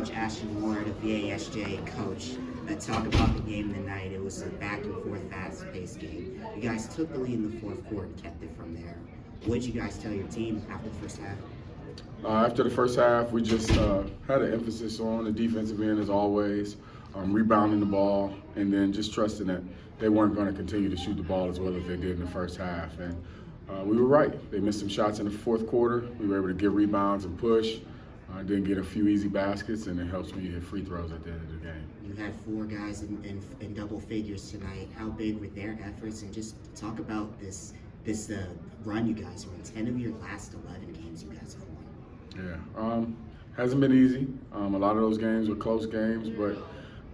Coach Ashen Ward of VASJ. Coach, talk about the game tonight. It was a back and forth, fast-paced game. You guys took the lead in the fourth quarter, kept it from there. What did you guys tell your team after the first half? After the first half, we just had an emphasis on the defensive end as always, rebounding the ball, and then just trusting that they weren't going to continue to shoot the ball as well as they did in the first half. And we were right. They missed some shots in the fourth quarter. We were able to get rebounds and push. Didn't get a few easy baskets, and it helps when you hit free throws at the end of the game. You had 4 guys in double figures tonight. How big were their efforts? And just talk about this run you guys were in. 10 of your last 11 games you guys have won. Yeah, hasn't been easy. A lot of those games were close games, but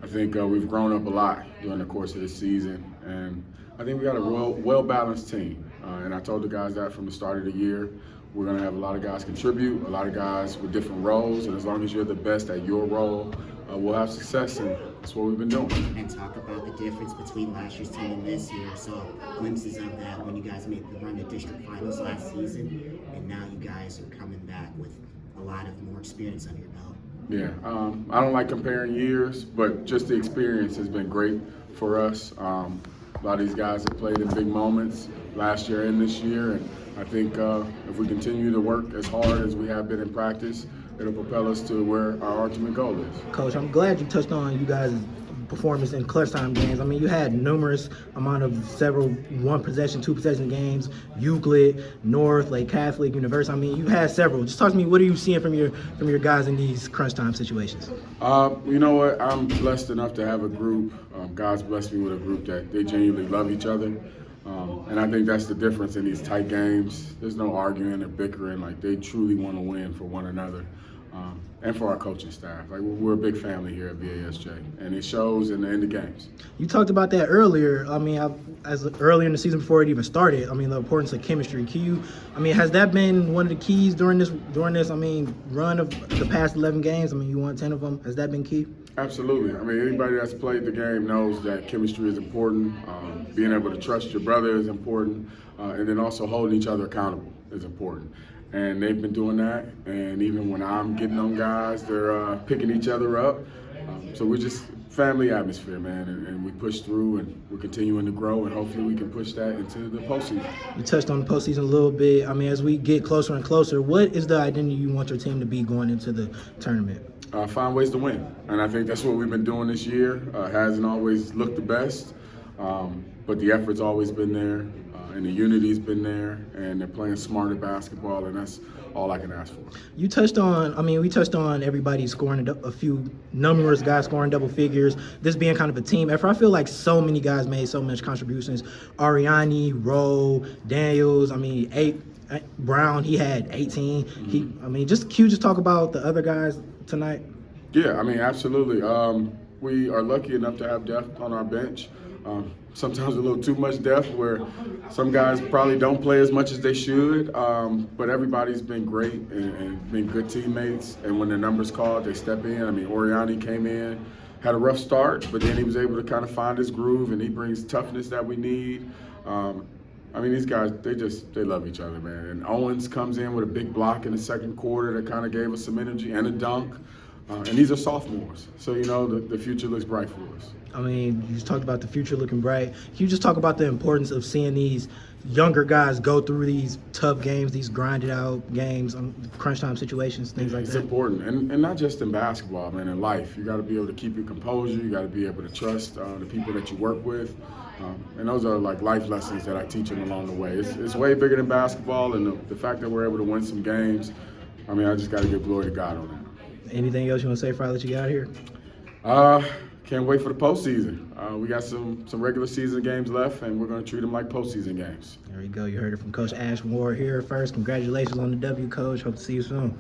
I think we've grown up a lot during the course of this season, and I think we got a well-balanced team. And I told the guys that from the start of the year. We're going to have a lot of guys contribute, a lot of guys with different roles, and as long as you're the best at your role, we'll have success, and that's what we've been doing. And talk about the difference between last year's team and this year. So glimpses of that when you guys made the run to district finals last season, and now you guys are coming back with a lot of more experience under your belt. Yeah, I don't like comparing years, but just the experience has been great for us. A lot of these guys have played in big moments last year and this year, and I think if we continue to work as hard as we have been in practice, it'll propel us to where our ultimate goal is. Coach, I'm glad you touched on you guys' performance in clutch time games. I mean, you had numerous amount of several 1-possession, 2-possession games, Euclid, North, Lake Catholic, University. I mean, you had several. Just talk to me, what are you seeing from your guys in these crunch time situations? You know what? I'm blessed enough to have a group. God's blessed me with a group that they genuinely love each other. And I think that's the difference in these tight games. There's no arguing or bickering. Like, they truly want to win for one another and for our coaching staff. Like, we're a big family here at VASJ, and it shows in the end of games. You talked about that earlier. I mean, earlier in the season before it even started. I mean, the importance of chemistry. Has that been one of the keys during this run of the past 11 games? I mean, you won 10 of them. Has that been key? Absolutely. I mean, anybody that's played the game knows that chemistry is important. Being able to trust your brother is important, and then also holding each other accountable is important. And they've been doing that, and even when I'm getting on guys, they're picking each other up. So we're just family atmosphere, man, and we push through, and we're continuing to grow, and hopefully we can push that into the postseason. You touched on the postseason a little bit. I mean, as we get closer and closer, what is the identity you want your team to be going into the tournament? Find ways to win, and I think that's what we've been doing this year. Hasn't always looked the best, but the effort's always been there, and the unity's been there, and they're playing smarter basketball, and that's all I can ask for. We touched on everybody scoring numerous guys scoring double figures, this being kind of a team effort. I feel like so many guys made so much contributions. Ariani, Rowe, Daniels, Brown, he had 18. Mm-hmm. Just talk about the other guys tonight. Yeah, absolutely. We are lucky enough to have depth on our bench. Sometimes a little too much depth where some guys probably don't play as much as they should, but everybody's been great and been good teammates, and when the number's called, they step in. Oriani came in, had a rough start, but then he was able to kind of find his groove, and he brings toughness that we need. These guys, they love each other, man. And Owens comes in with a big block in the second quarter that kind of gave us some energy and a dunk. And these are sophomores, so the future looks bright for us. You just talked about the future looking bright. Can you just talk about the importance of seeing these younger guys go through these tough games, these grinded out games, crunch time situations, things like that? It's important, and not just in basketball, man. In life, you got to be able to keep your composure. You got to be able to trust the people that you work with, and those are like life lessons that I teach them along the way. It's way bigger than basketball, and the fact that we're able to win some games. I just got to give glory to God on that. Anything else you want to say before I let you get out of here? Can't wait for the postseason. We got some regular season games left, and we're going to treat them like postseason games. There you go. You heard it from Coach Ashen Ward here first. Congratulations on the W, Coach. Hope to see you soon.